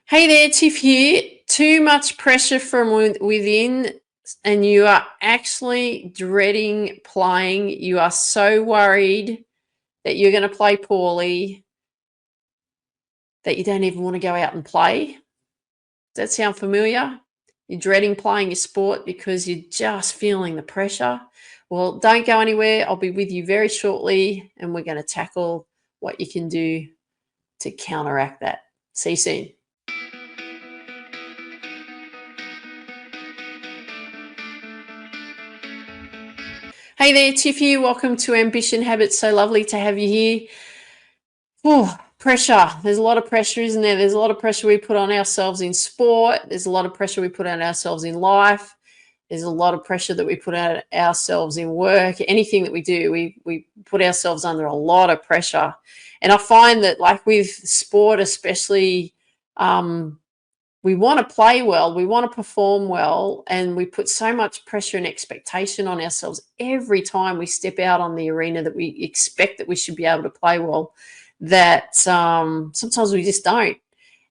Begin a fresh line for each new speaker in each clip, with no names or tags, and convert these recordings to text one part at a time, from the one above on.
Hey there, Tiff here. Too much pressure from within, and you are actually dreading playing. You are so worried that you're going to play poorly that you don't even want to go out and play. Does that sound familiar? You're dreading playing your sport because you're just feeling the pressure. Well, don't go anywhere. I'll be with you very shortly, and we're going to tackle what you can do to counteract that. See you soon. Hey there, Tiff here. Welcome to Ambition Habits. So lovely to have you here. Oh, pressure. There's a lot of pressure, isn't there? There's a lot of pressure we put on ourselves in sport. There's a lot of pressure we put on ourselves in life. There's a lot of pressure that we put on ourselves in work. Anything that we do, we put ourselves under a lot of pressure. And I find that, like with sport especially, we want to play well, we want to perform well, and we put so much pressure and expectation on ourselves every time we step out on the arena that we expect that we should be able to play well, that sometimes we just don't.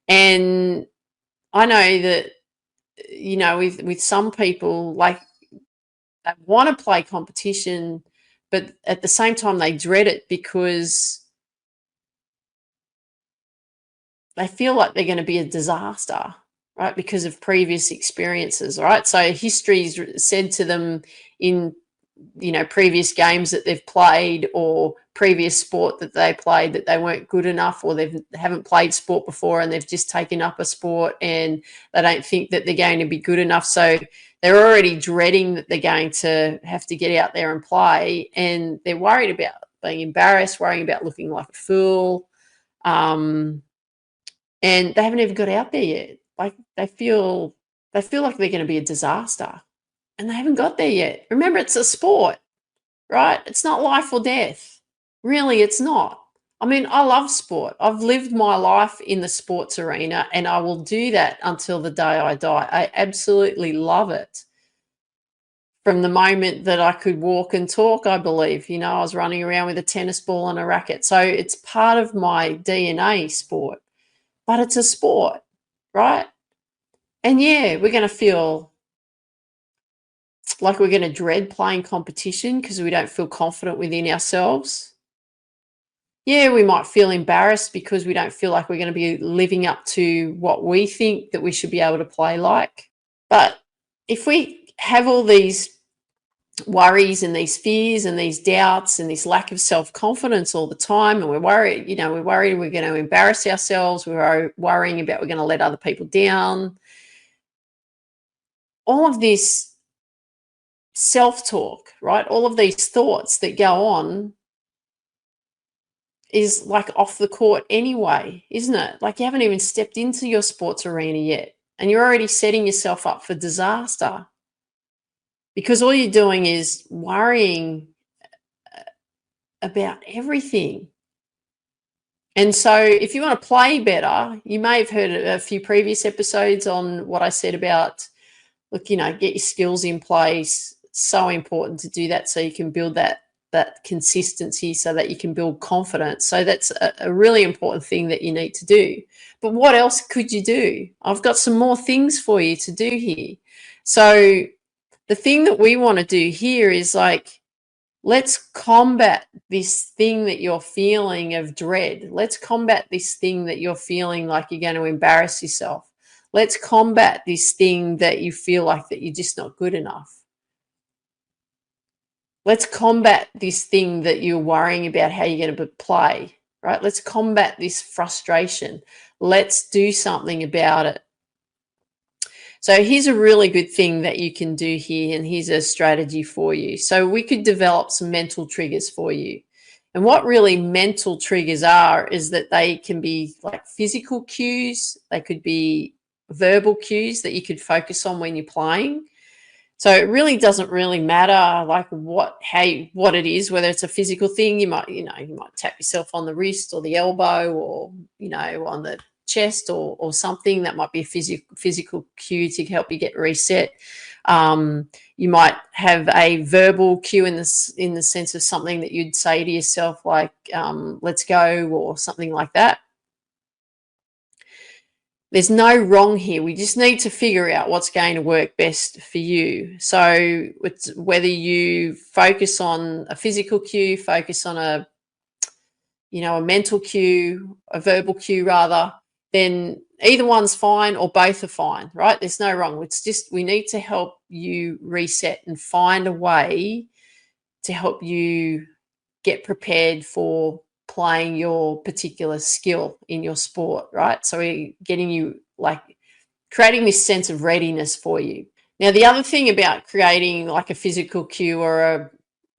And I know that, with some people, like, they want to play competition, but at the same time they dread it because they feel like they're going to be a disaster, right? Because of previous experiences, right? So history's said to them in, previous games that they've played or previous sport that they played that they weren't good enough, or they haven't played sport before and they've just taken up a sport and they don't think that they're going to be good enough. So they're already dreading that they're going to have to get out there and play, and they're worried about being embarrassed, worrying about looking like a fool. And they haven't even got out there yet. Like, they feel like they're going to be a disaster, and they haven't got there yet. Remember, it's a sport, right? It's not life or death. Really, it's not. I mean, I love sport. I've lived my life in the sports arena, and I will do that until the day I die. I absolutely love it. From the moment that I could walk and talk, I believe, I was running around with a tennis ball and a racket. So it's part of my DNA, sport, but it's a sport, right? And yeah, we're going to feel like we're going to dread playing competition because we don't feel confident within ourselves. Yeah, we might feel embarrassed because we don't feel like we're going to be living up to what we think that we should be able to play like. But if we have all these worries and these fears and these doubts and this lack of self-confidence all the time, and we're worried we're going to embarrass ourselves, we're worrying about we're going to let other people down, all of this self-talk, right? All of these thoughts that go on is like off the court anyway, isn't it? Like, you haven't even stepped into your sports arena yet, and you're already setting yourself up for disaster because all you're doing is worrying about everything. And so if you want to play better, you may have heard a few previous episodes on what I said about, look, get your skills in place. So important to do that so you can build that consistency, so that you can build confidence. So that's a really important thing that you need to do. But what else could you do? I've got some more things for you to do here. So the thing that we want to do here is, like, let's combat this thing that you're feeling of dread. Let's combat this thing that you're feeling like you're going to embarrass yourself. Let's combat this thing that you feel like that you're just not good enough. Let's combat this thing that you're worrying about how you're going to play, right? Let's combat this frustration. Let's do something about it. So here's a really good thing that you can do here, and here's a strategy for you. So we could develop some mental triggers for you. And what really mental triggers are is that they can be like physical cues. They could be verbal cues that you could focus on when you're playing. So it really doesn't really matter like what it is, whether it's a physical thing. You might tap yourself on the wrist or the elbow, or on the chest, or something that might be a physical cue to help you get reset. You might have a verbal cue in the sense of something that you'd say to yourself, like, let's go, or something like that. There's no wrong here. We just need to figure out what's going to work best for you. So it's whether you focus on a physical cue, focus on a mental cue, a verbal cue rather, then either one's fine or both are fine, right? There's no wrong. It's just we need to help you reset and find a way to help you get prepared for playing your particular skill in your sport, right? So we're getting you creating this sense of readiness for you. Now, the other thing about creating like a physical cue or a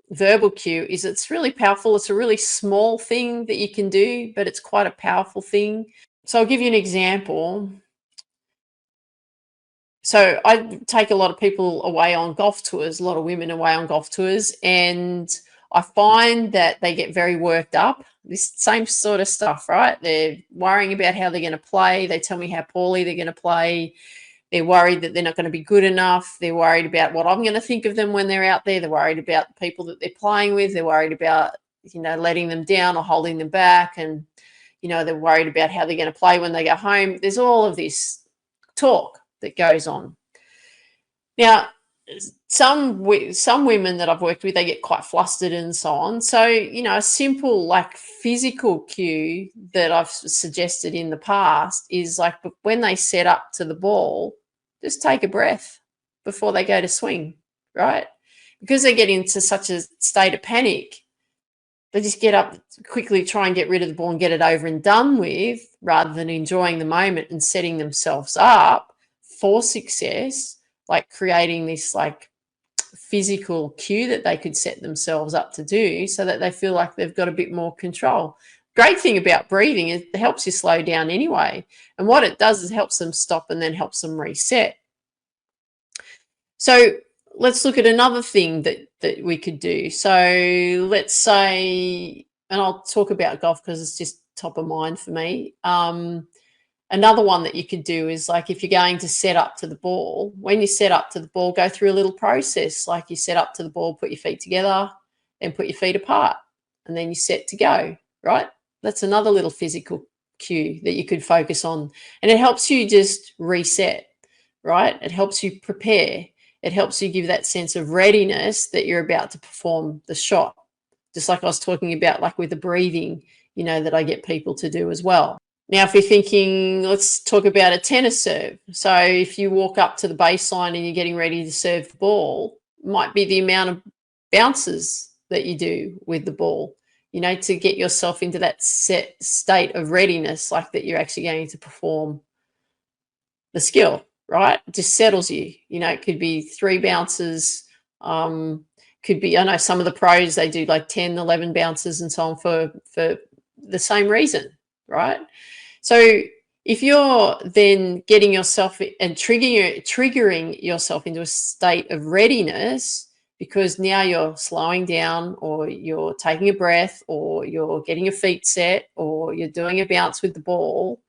verbal cue is it's really powerful. It's a really small thing that you can do, but it's quite a powerful thing. So I'll give you an example. So I take a lot of people away on golf tours, a lot of women away on golf tours, and I find that they get very worked up. This same sort of stuff, right? They're worrying about how they're going to play. They tell me how poorly they're going to play. They're worried that they're not going to be good enough. They're worried about what I'm going to think of them when they're out there. They're worried about the people that they're playing with. They're worried about, letting them down or holding them back. And, they're worried about how they're going to play when they go home. There's all of this talk that goes on. Now, some women that I've worked with, they get quite flustered and so on. So, a simple physical cue that I've suggested in the past is when they set up to the ball, just take a breath before they go to swing, right? Because they get into such a state of panic, they just get up quickly, try and get rid of the ball and get it over and done with, rather than enjoying the moment and setting themselves up for success, creating this physical cue that they could set themselves up to do so that they feel like they've got a bit more control. Great thing about breathing is it helps you slow down anyway. And what it does is helps them stop and then helps them reset. So let's look at another thing that we could do. So let's say, and I'll talk about golf because it's just top of mind for me. Another one that you could do is if you're going to set up to the ball, when you set up to the ball, go through a little process. You set up to the ball, put your feet together, then put your feet apart, and then you set to go, right? That's another little physical cue that you could focus on. And it helps you just reset, right? It helps you prepare. It helps you give that sense of readiness that you're about to perform the shot. Just like I was talking about, with the breathing, that I get people to do as well. Now, if you're thinking, let's talk about a tennis serve. So if you walk up to the baseline and you're getting ready to serve the ball, might be the amount of bounces that you do with the ball, to get yourself into that set state of readiness, that you're actually going to perform the skill, right? It just settles you. It could be 3 bounces, could be, I know some of the pros, they do 10, 11 bounces and so on for the same reason, right? So if you're then getting yourself and triggering yourself into a state of readiness, because now you're slowing down or you're taking a breath or you're getting your feet set or you're doing a bounce with the ball,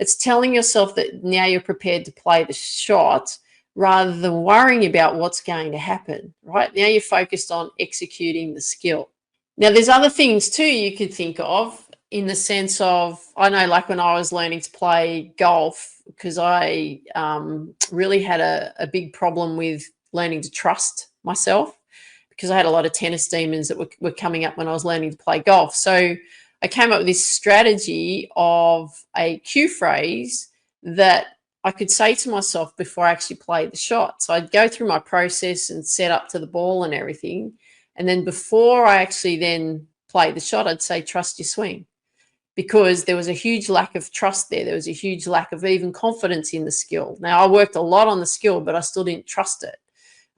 it's telling yourself that now you're prepared to play the shot rather than worrying about what's going to happen, right? Now you're focused on executing the skill. Now, there's other things too you could think of, in the sense of, I know when I was learning to play golf, because I really had a big problem with learning to trust myself, because I had a lot of tennis demons that were coming up when I was learning to play golf. So I came up with this strategy of a cue phrase that I could say to myself before I actually played the shot. So I'd go through my process and set up to the ball and everything. And then before I actually then play the shot, I'd say, trust your swing. Because there was a huge lack of trust there. There was a huge lack of even confidence in the skill. Now, I worked a lot on the skill, but I still didn't trust it.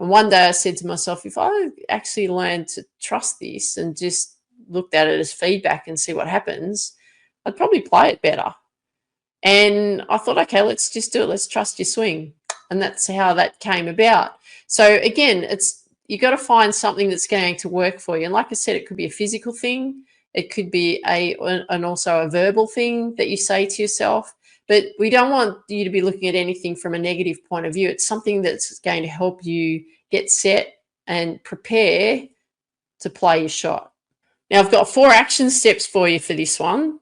And one day I said to myself, if I actually learned to trust this and just looked at it as feedback and see what happens, I'd probably play it better. And I thought, okay, let's just do it. Let's trust your swing. And that's how that came about. So again, you've got to find something that's going to work for you. And like I said, it could be a physical thing. It could be and also a verbal thing that you say to yourself. But we don't want you to be looking at anything from a negative point of view. It's something that's going to help you get set and prepare to play your shot. Now, I've got 4 action steps for you for this one.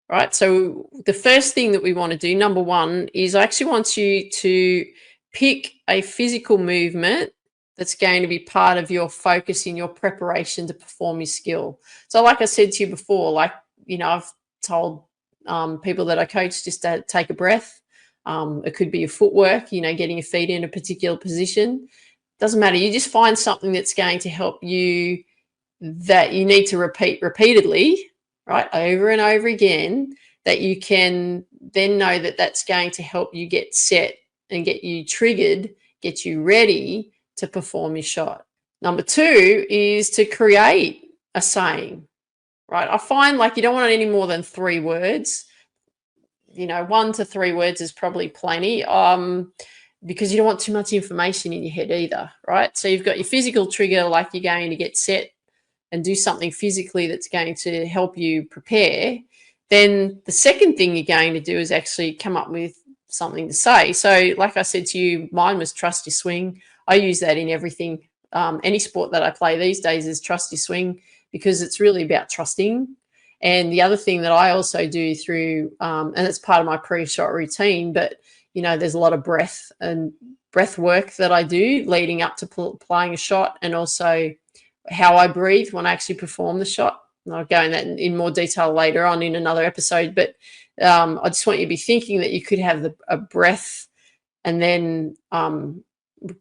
right? So the first thing that we want to do, number one, is I actually want you to pick a physical movement that's going to be part of your focus in your preparation to perform your skill. So like I said to you before, like, I've told people that I coach just to take a breath. It could be your footwork, getting your feet in a particular position. Doesn't matter. You just find something that's going to help you, that you need to repeat repeatedly, right, over and over again, that you can then know that that's going to help you get set and get you triggered, get you ready to perform your shot. Number two is to create a saying, right? I find like you don't want any more than 3 words. 1 to 3 words is probably plenty. Because you don't want too much information in your head either, right? So you've got your physical trigger, like you're going to get set and do something physically that's going to help you prepare. Then the second thing you're going to do is actually come up with something to say. So like I said to you, mine was trust your swing. I use that in everything. Any sport that I play these days is trust your swing, because it's really about trusting. And the other thing that I also do through, and it's part of my pre-shot routine, but there's a lot of breath work that I do leading up to playing a shot, and also how I breathe when I actually perform the shot. And I'll go in that in more detail later on in another episode. But I just want you to be thinking that you could have a breath, and then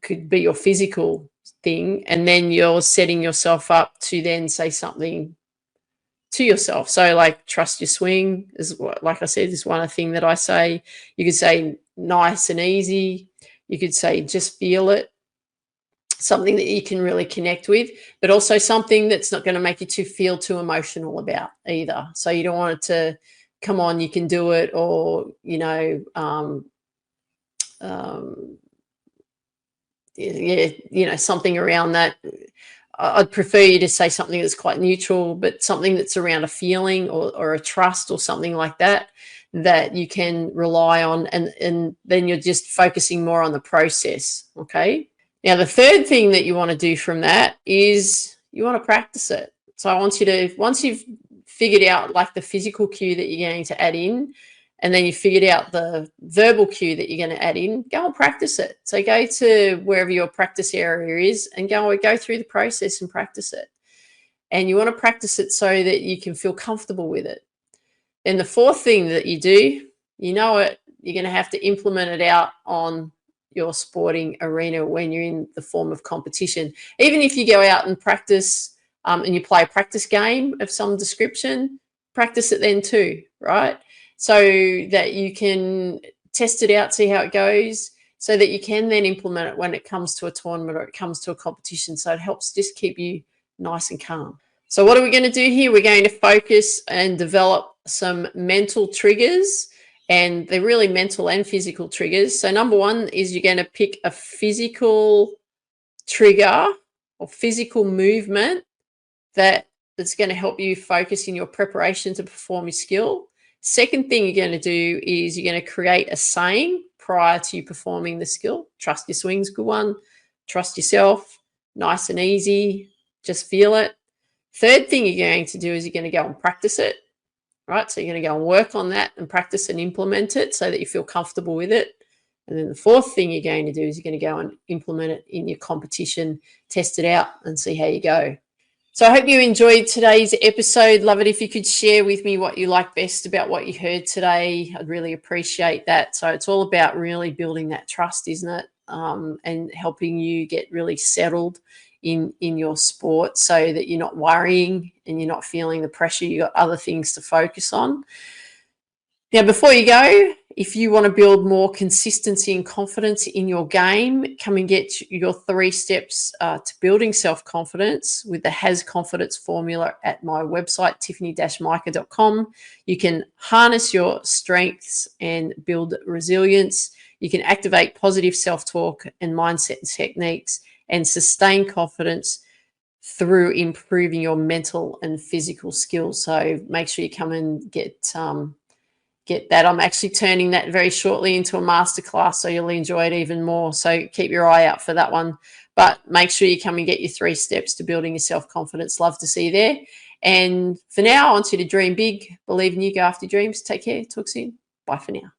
could be your physical thing, and then you're setting yourself up to then say something to yourself. So like trust your swing is what, like I said, is one thing that I say. You could say nice and easy. You could say just feel it. Something that you can really connect with, but also something that's not going to make you feel too emotional about either. So you don't want it to come on, you can do it, or something around that. I'd prefer you to say something that's quite neutral, but something that's around a feeling or a trust or something like that you can rely on, and then you're just focusing more on the process. Okay. Now, the third thing that you want to do from that is you want to practice it. So I want you to, once you've figured out like the physical cue that you're going to add in, and then you figured out the verbal cue that you're going to add in, go and practice it. So go to wherever your practice area is and go through the process and practice it. And you want to practice it so that you can feel comfortable with it. Then the fourth thing that you do, you're going to have to implement it out on your sporting arena when you're in the form of competition. Even if you go out and practice and you play a practice game of some description, practice it then too, right? So that you can test it out, see how it goes, so that you can then implement it when it comes to a tournament or it comes to a competition. So it helps just keep you nice and calm. So what are we going to do here? We're going to focus and develop some mental triggers, and they're really mental and physical triggers. So number one is you're going to pick a physical trigger or physical movement that's going to help you focus in your preparation to perform your skill. Second thing you're going to do is you're going to create a saying prior to you performing the skill. Trust your swing's a good one. Trust yourself. Nice and easy. Just feel it. Third thing you're going to do is you're going to go and practice it, right? So you're going to go and work on that and practice and implement it so that you feel comfortable with it. And then the fourth thing you're going to do is you're going to go and implement it in your competition, test it out and see how you go. So I hope you enjoyed today's episode. Love it if you could share with me what you like best about what you heard today. I'd really appreciate that. So it's all about really building that trust, isn't it? And helping you get really settled in your sport so that you're not worrying and you're not feeling the pressure. You've got other things to focus on. Now, before you go, if you want to build more consistency and confidence in your game, come and get your 3 steps to building self-confidence with the Has Confidence formula at my website, tiffany-micah.com. You can harness your strengths and build resilience. You can activate positive self-talk and mindset techniques and sustain confidence through improving your mental and physical skills. So make sure you come and get that. I'm actually turning that very shortly into a masterclass, so you'll enjoy it even more. So keep your eye out for that one. But make sure you come and get your 3 steps to building your self-confidence. Love to see you there. And for now, I want you to dream big, believe in you, go after your dreams. Take care. Talk soon. Bye for now.